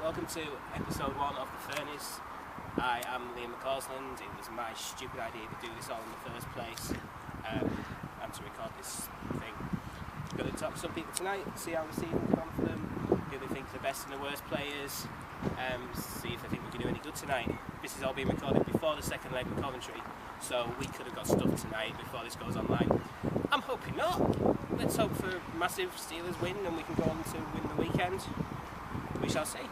welcome to episode 1 of The Furnace. I am Liam McCausland. It was my stupid idea to do this all in the first place and to record this thing. I'm going to talk to some people tonight, see how the season's gone for them, who they think are the best and the worst players, see if they think we can do any good tonight. This is all being recorded before the second leg with Coventry, so we could have got stuff tonight before this goes online. I'm hoping not. Let's hope for a massive Steelers win and we can go on to win the weekend. We shall see.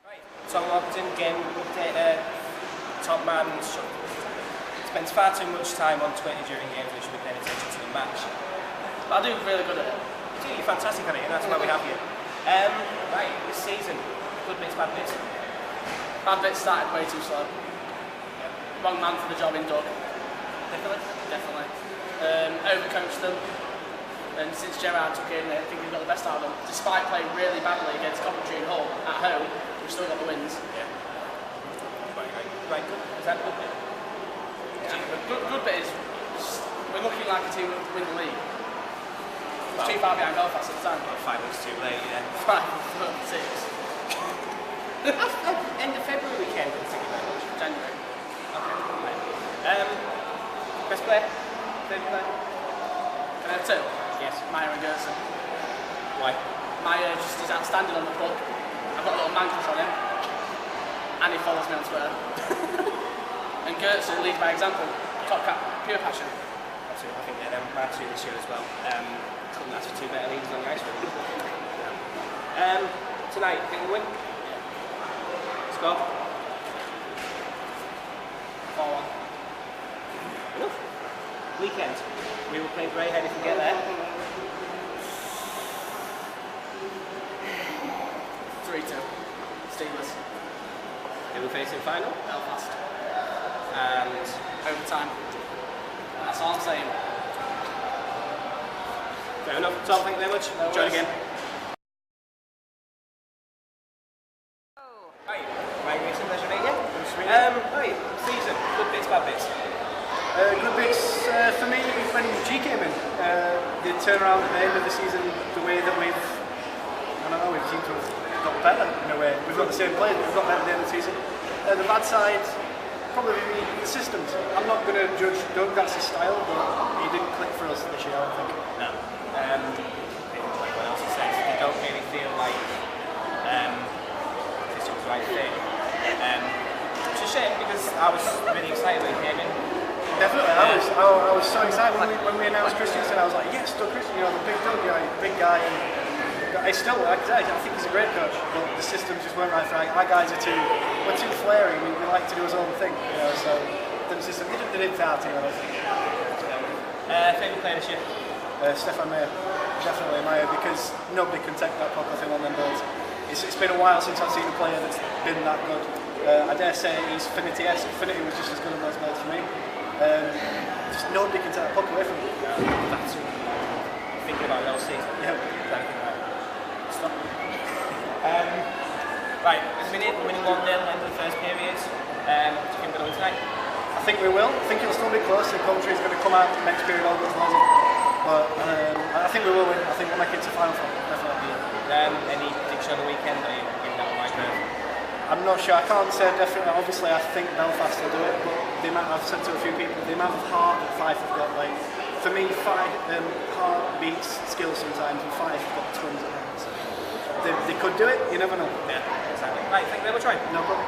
Right, Tom Walkeden, game update. Top man spends far too much time on Twitter during games. We should be paying attention to the match. But I do really good at it. You're fantastic at it, and that's why we have you. Right, this season, good bits, bad bits. Bad bits started way too slow. Wrong man for the job in Doug. Definitely. Overcoached them, and since Gerrard took in, I think we've got the best out of them. Despite playing really badly against Coventry and Hull at home, we've still got the wins. Yeah. Right, good. Is that a good bit? Yeah. Good bit is we're looking like a team to win the league. Well, too far behind Belfast at the time. Well, 5 weeks too late, yeah. 5, 6. End of February weekend, thank you very much. January. Okay. Best player? Favourite player? 2? Yes. Meyer and Gleeson. Why? Meyer just is outstanding on the puck. I've got a little man crush on him. And he follows me on Twitter. And Gleeson leads by example. Top cap, pure passion. Absolutely, I think they're my 2 this year as well. Couldn't ask for 2 better leaders on the ice. Tonight, think we'll win? Yeah. Score? 4-1. Enough. Weekend. We will play Greyhead if we get there. 3-2. Steelers. Who we face in final? Belfast. And overtime. That's all I'm saying. Fair enough. Tom, thank you very much. No Join worries. again. Hi, Gleeson, pleasure to meet you. Right, season, good bits, bad bits. Good bits for me when G came in. The turnaround at the end of the season, the way that we've seemed to have got better in a way. We've got the same players, but we've got better at the end of the season. The bad side, probably the systems. I'm not going to judge Doug, that's his style, but he didn't click for us this year, I don't think. No. Like what else says, they don't really feel like this was the right thing. It's a shame because I was really excited when he came in. Definitely, I was so excited when we announced Christensen. I was like, yes, Doug Christensen, you know, the big Doug, you know, big guy. And I still, like I think he's a great coach, but the systems just weren't right for our guys. We're too flary. We like to do his own thing, you know. So the system didn't fit our team, I don't think. Favourite player this year? Stefan Meyer, definitely Meyer, because nobody can take that puck off him on them balls. It's been a while since I've seen a player that's been that good. I dare say he's Finity-esque. Finity was just as good on those balls for me. Just nobody can take that puck away from him. That's thinking about those season. Yeah. Stop. Right, we're winning 1-0 end of the first period. Do you think we're going to win tonight? I think we will. I think it'll still be close. The Coventry is going to come out next period all goes well. But I think we will win. I think we'll make it to final four. Definitely. Any prediction on the weekend? Are you in that on my curve? I'm not sure. I can't say definitely. Obviously, I think Belfast will do it. But the amount I've said to a few people, the amount of heart that Fife have got, like for me, heart beats skill sometimes, and Fife have got twins at hands. They could do it. You never know. Yeah, exactly. Right, thank you very much, Ryan. No problem.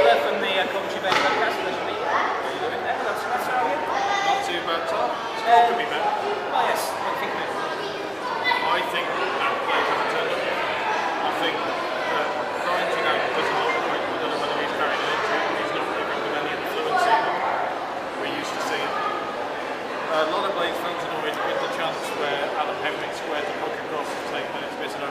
From the Coventry Blaze podcast. Pleasure to meet you. How are you doing there? That's how are you? Not too bad, Tom. Score could be better. Oh yes, what do you think of it? I think that players haven't turned up. I think that Brian Tigano doesn't look like, I don't know whether he's carrying an injury, but he's not living with any of the fluency that we used to see. A lot of Blaze fans annoyed with the chance where Adam Henry squared the puck across to take minutes missing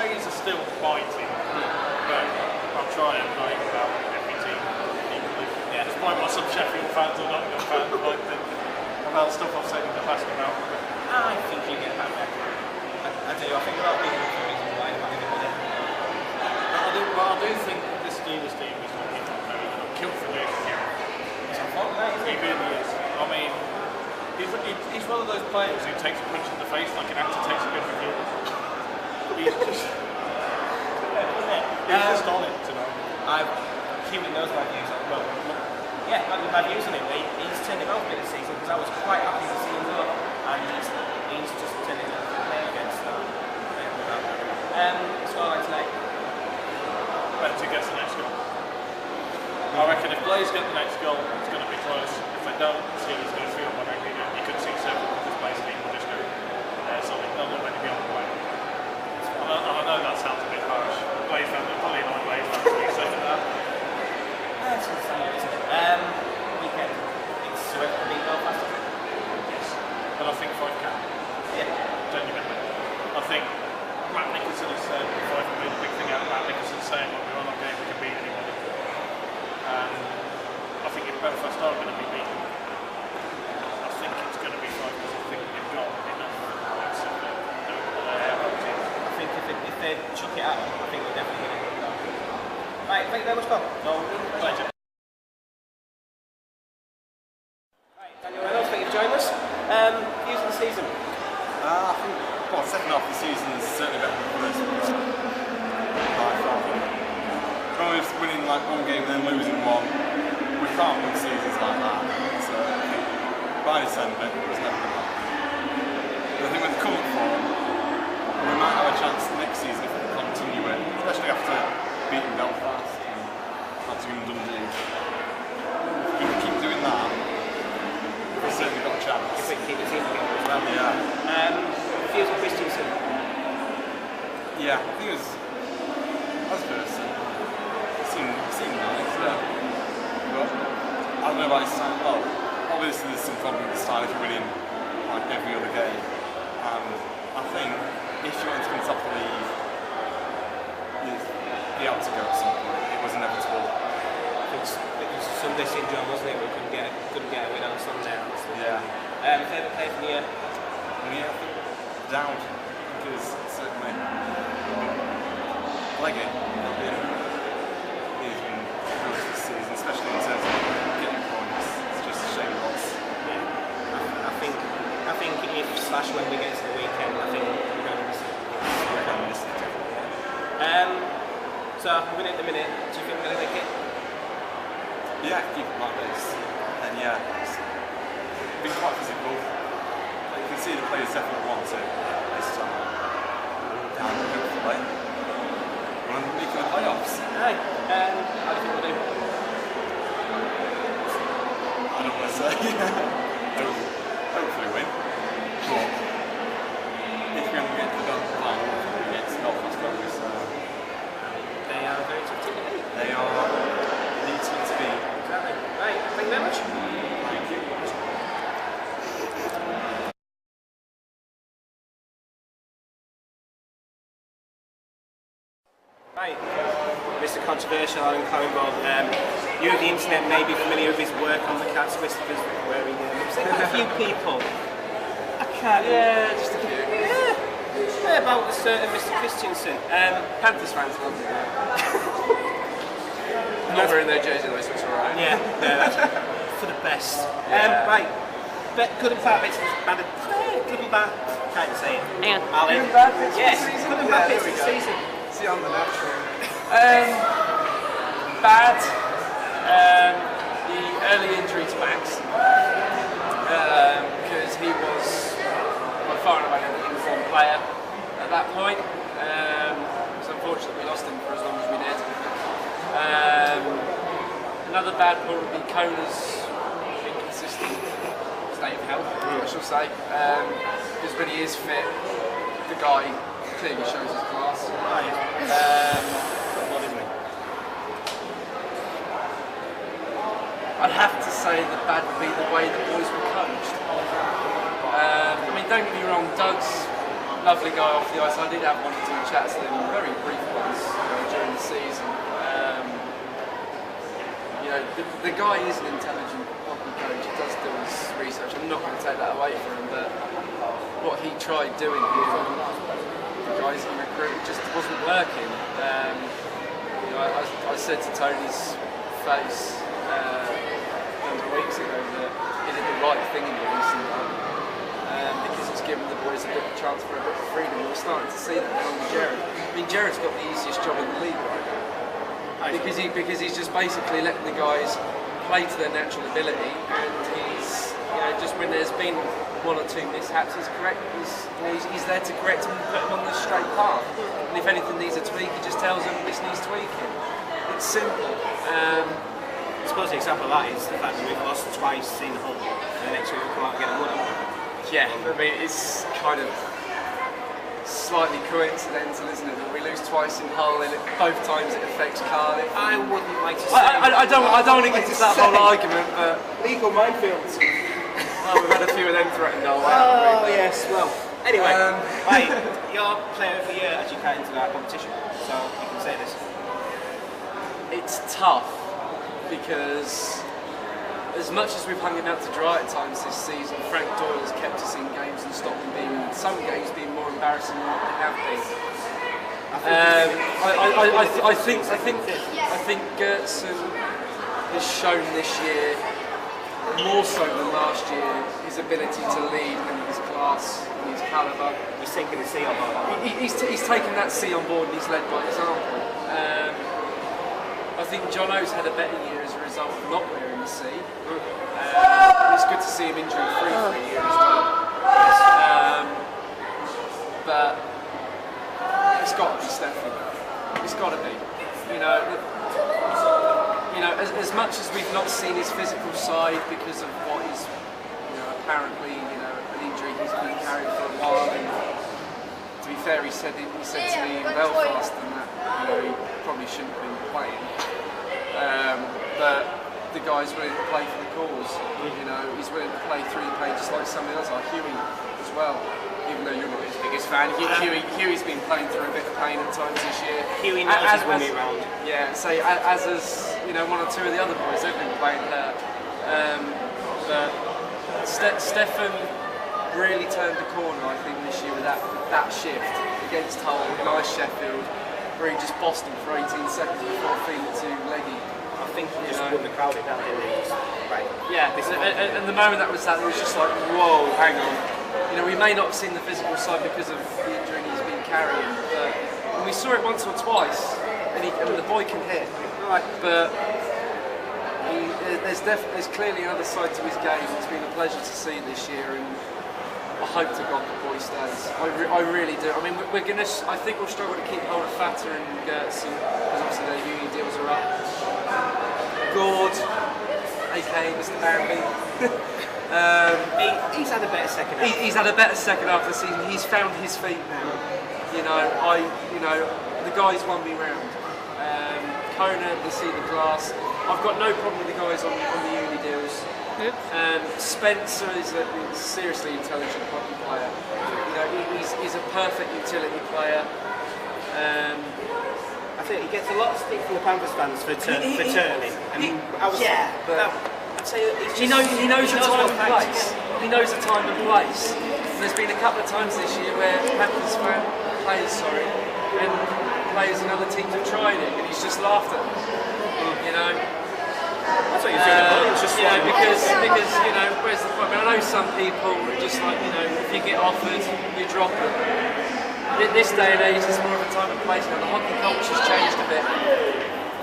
Blaze are still fighting, but I'll try and like about every team equally. Yeah. Despite what some Sheffield fans or Nottingham fans might think about stuff I've said in the past about. I think you get that back. I do. I think a lot of people are the reason why I'm not going I do think this Steelers team is looking very good. Killed for Jason here. It's a fun, mate. He really is. I mean, he's one of those players who takes a punch in the face like an actor takes a good review. He's just on it tonight. Human knows my views on well, yeah, my views on him. He's turned it off a bit this season because I was quite happy to see him go, and he's just turned it off against that. Scoreline tonight. Better gets the next goal. I reckon if Blaze get the next goal, it's going to be close. If they don't, Steelers going to feel one. You could see several because Blaze team will just go so they'll not let it be on the way. I know that sounds a bit harsh. Blaze fans, probably not Blaze fans to be saying that. That's understandable, isn't it? Weekend. It's whoever can beat Belfast, isn't it? Yes. But I think 5 can. Yeah. Genuinely. I think Matt Nicholson has said, if I can made a big thing out of Matt Nicholson saying when we're on our game we can beat anybody. I think if Belfast are going to be beaten, I think it's going to be 5 because I think they've got enough points to do it. I think if they chuck it out, I think they're definitely going to go. Right, thank you very much, Bob. No, Pleasure. Right, Daniel Reynolds, thank you for joining us. Views of the season? I think, well, second half of the season is certainly better than the first. Always winning like one game and then losing one. We can't win seasons like that. So I think by December it was never going to happen. But I think with the current form, we might have a chance next season if we can continue it, especially after beating Belfast and Nottingham Dundee. If we can keep doing that, we've certainly got a chance. If we can keep the team together as well. Yeah. Views of Christensen? Yeah, I think it was as a person. Seemed nice, yeah. But I don't know about his style. Well, obviously there's some problem with the style if you're winning like every other game. And I think if you want to come top of the league, you had to go at some point. It was inevitable. It was Sunday syndrome, wasn't it? We couldn't get a win on Sunday. Yeah. Favourite player from the year? Yeah, I think down because certainly Walkeden. He's been good this season, especially in terms of getting points. It's just a shame loss. Yeah. I think if / when we get to the weekend, I think we're going to miss it. So I'm going to at the minute. Do you think we're going to make it? Yeah, keep it like this. And yeah, it's been quite physical. Like, you can see the players definitely want it this time. And hopefully we're making the playoffs. Right. How do you think we'll do? I don't want to say. Hopefully win. But if you're going to get to the final against Belfast, so They are very tough to beat. they are the team to beat. Exactly. Right. Thank you very much. Thank you. Right, Mr. Controversial Alan Claringbold. You of the internet may be familiar with his work on the Cat's Whispers, where he a few people. I can't. Yeah, just a few. Yeah, about a certain Mr. Christensen. Panthers fans love it. Not wearing their jersey though, so it's alright. Yeah, that's for the best. Right, good and bad bits of this bad. Good and bad. Can't even say it. Hang on, Alan. Good and bad bits of the Yes, season? good and Yeah, bad there bits we of the go. season. See on the natural. Bad. The early injury to Max. Because he was by far and away an informed player at that point. So unfortunately we lost him for as long as we did. Another bad point would be Kona's inconsistent state of health, I shall say. Because when he is fit, the guy clearly shows his class. I'd have to say that bad would be the way the boys were coached. I mean, don't get me wrong, Doug's lovely guy off the ice. I did have one or two chats with him, very brief ones during the season. The guy is an intelligent hockey coach. He does do his research. I'm not going to take that away from him, but what he tried doing here, the guys he recruited, just wasn't working. I said to Tony's face a number of weeks ago that he did the right thing in Gleeson, because it's given the boys a bit of chance for a bit of freedom. We're starting to see that now with Jared. I mean, Jared's got the easiest job in the league right now. Because he's just basically letting the guys play to their natural ability, and he's just when there's been one or two mishaps, he's there to correct them and put them on the straight path. And if anything needs a tweak, he just tells them this needs tweaking. It's simple. I suppose the example of that is the fact that we've lost twice in Hull, and the next week we'll come out and get a winner. Yeah, I mean it's kind of slightly coincidental, isn't it? That we lose twice in Hull, and both times it affects Cardiff. I wouldn't like to say. I don't want to get into that whole argument, but legal minefields. we've had a few of them threatened. Oh yes. Well, anyway, right, you're player of the year as you cut into that competition, so you can say this. It's tough because, as much as we've hung him out to dry at times this season, Frank Doyle has kept us in games and stopped them being, some games being more embarrassing than what they have been. I think Gleeson has shown this year, more so than last year, his ability to lead and his class and his calibre. He's taking the C on board. He's taken that C on board and he's led by example. I think John O's had a better year as a result of not wearing the C. It's good to see him injury-free for a year as well. But it's got to be Stefan. It's got to be. As much as we've not seen his physical side because of what is, apparently, an injury he's been carrying for a while. And to be fair, he said to me in Belfast and that he probably shouldn't have been playing. But the guy's willing to play for the cause. He's willing to play through the pain just like somebody else, like Huey as well. Even though you're not his biggest fan, Huey's been playing through a bit of pain at times this year. Huey knows his way around. Yeah, so as one or two of the other boys, they've been playing hurt. But Stefan really turned the corner, I think, this year with that shift against Hull, nice Sheffield, where he just bossed him for 18 seconds before feeding it to Leggy. I think he just won the crowd down here. Right. Yeah, and the moment that was just like, whoa, hang on. We may not have seen the physical side because of the injury he's been carrying, but we saw it once or twice, and the boy can hit. Right. But there's clearly another side to his game. It's been a pleasure to see this year, and I hope to God the boy stays. I really do. I mean, I think we'll struggle to keep hold of Fatter and Gleeson because obviously their union deals are up. Gord, aka Mr. Bambi. He's had a better second half. He's had a better second half of the season. He's found his feet now. The guys won me round. Kona, you see the class. I've got no problem with the guys on the uni deals. Yep. Spencer is a seriously intelligent hockey player. He's a perfect utility player. I think he gets a lot of stick from the Panthers fans for turning. He knows the time and place. He knows the time and place. And there's been a couple of times this year where Panthers players and players in other teams have tried it, and he's just laughed at them. That's what you're doing. Because where's the point? I mean, I know some people just like if you get offered, you drop it. In this day and age, it's more of a time and place now. The hockey culture's changed a bit.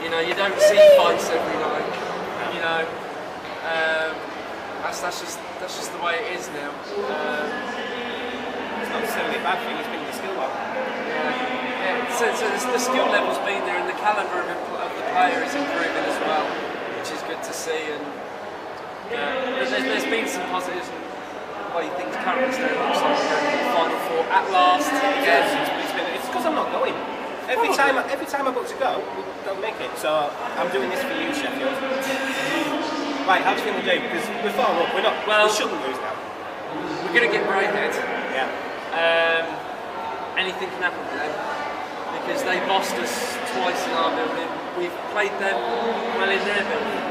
You don't see fights every night. That's just the way it is now. It's not necessarily a bad thing. It's been the skill level. Yeah. So the skill level's been there, and the calibre of the player is improving as well, which is good to see. And there's been some positives. Things currently still looks like we're going to the final four at last. Yes, it's because I'm not going. Every time I book to go, we don't make it. So I'm doing this for you, Sheffield. Right, how do you think we'll do? Because we're far up. We shouldn't lose now. We're going to get right ahead. Yeah. anything can happen to them because they bossed us twice in our building. We've played them well in their building.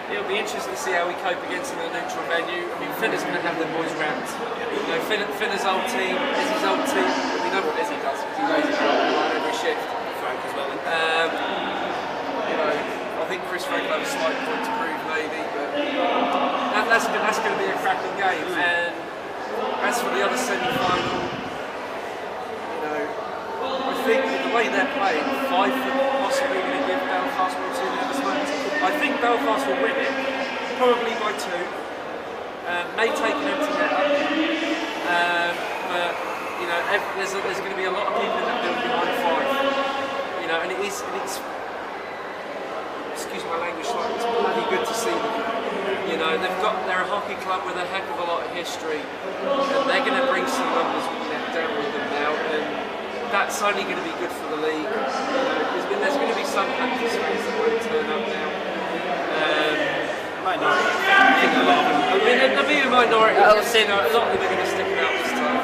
It'll be interesting to see how we cope against them in a neutral venue. I mean, Finner's going to have their boys round. You know, Finner's old team, Izzy's old team. We know what Izzy does because he knows his role on every shift. Frank as well. You know, I think Chris Frank will have a slight point to prove maybe, but that's going to be a cracking game. And as for the other semi-final, you know, I think the way they're playing, 5 foot possibly going to give Belfast 1 or 2 nervous moments. I think Belfast will win it, probably by 2. May take an empty netter, but you know, there's going to be a lot of people in that building behind 5. You know, and it's excuse my language, like it's bloody good to see them. You know, they're a hockey club with a heck of a lot of history, and they're going to bring some numbers down with them now, and that's only going to be good for the league. You know, there's going to be some Panthers fans that won't turn up now. Minority. I think a lot of them. I mean, there'll be a minority. You know, a lot of them are going to stick it out this time.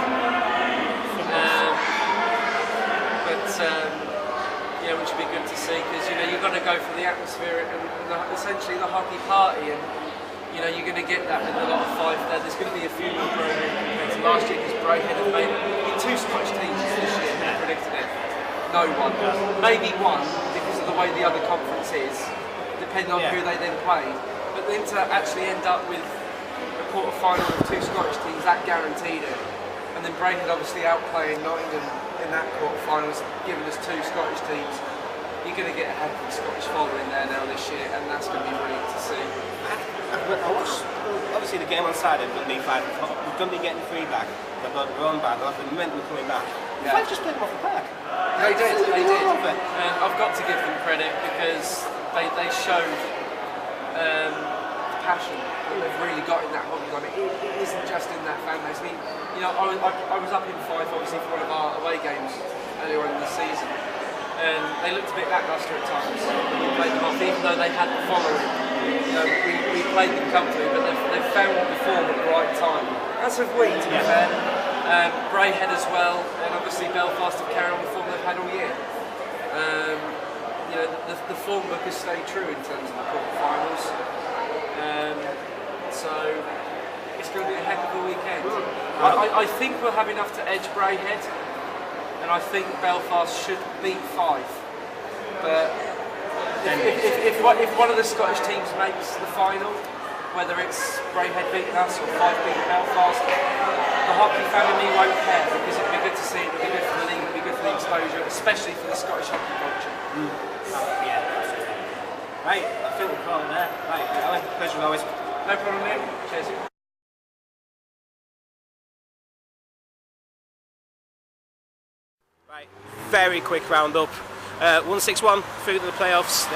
You know, which would be good to see because you know you've got to go for the atmosphere and essentially the hockey party, and you know you're going to get that with a lot of 5 there. There's going to be a few more Brayhead compared to last year because Brayhead have made 2 Scottish teams this year. Who predicted it? No one. Maybe one because of the way the other conference is, depending on who they then played. But then to actually end up with a quarter-final of 2 Scottish teams, that guaranteed it. And then Brayhead obviously outplaying Nottingham in that quarter-finals, giving us 2 Scottish teams. You're going to get a heck of a Scottish following there now this year, and that's going to be brilliant to see. Obviously the game on Saturday will be fine. We're going to be getting the free back. They've got their own bag. They'll have the momentum coming back. Yeah. I've just played them off the park. They did. And I've got to give them credit because they showed passion that they've really got in that hockey club. It isn't just in that fan base. I mean, you know, I was up in Fife obviously for one of our away games earlier on in the season, and they looked a bit lacklustre at times. We played them off, even though they had the following. You know, we played them comfortably, but they've found the form at the right time. As have we, to be fair. Brayhead as well, and obviously Belfast have carried on the form they've had all year. You know, the form book has stayed true in terms of the quarterfinals. So it's going to be a heck of a weekend. I think we'll have enough to edge Brayhead, and I think Belfast should beat 5. But if one of the Scottish teams makes the final, whether it's Brayhead beating us or 5 beating Belfast, the hockey fan in me won't care because it'd be good to see, it'd be good for the league, it'd be good for the exposure, especially for the Scottish hockey culture. Yeah, absolutely. Right, I think we're calling there. Right, Alan, pleasure as always. No problem, mate. Cheers. Right, very quick roundup. 1-6-1 through to the playoffs.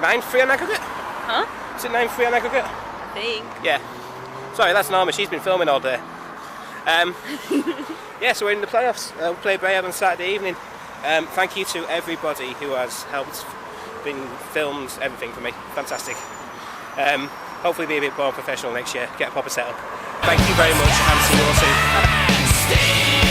9-3 on aggregate? Huh? Is it 9-3 on aggregate? I think. Yeah. Sorry, that's Norma. She's been filming all day. Yeah, so we're in the playoffs. We'll play Brayhead on Saturday evening. Thank you to everybody who has helped, been filmed, everything for me. Fantastic. Hopefully be a bit more professional next year. Get a proper setup. Thank you very much and see you all soon.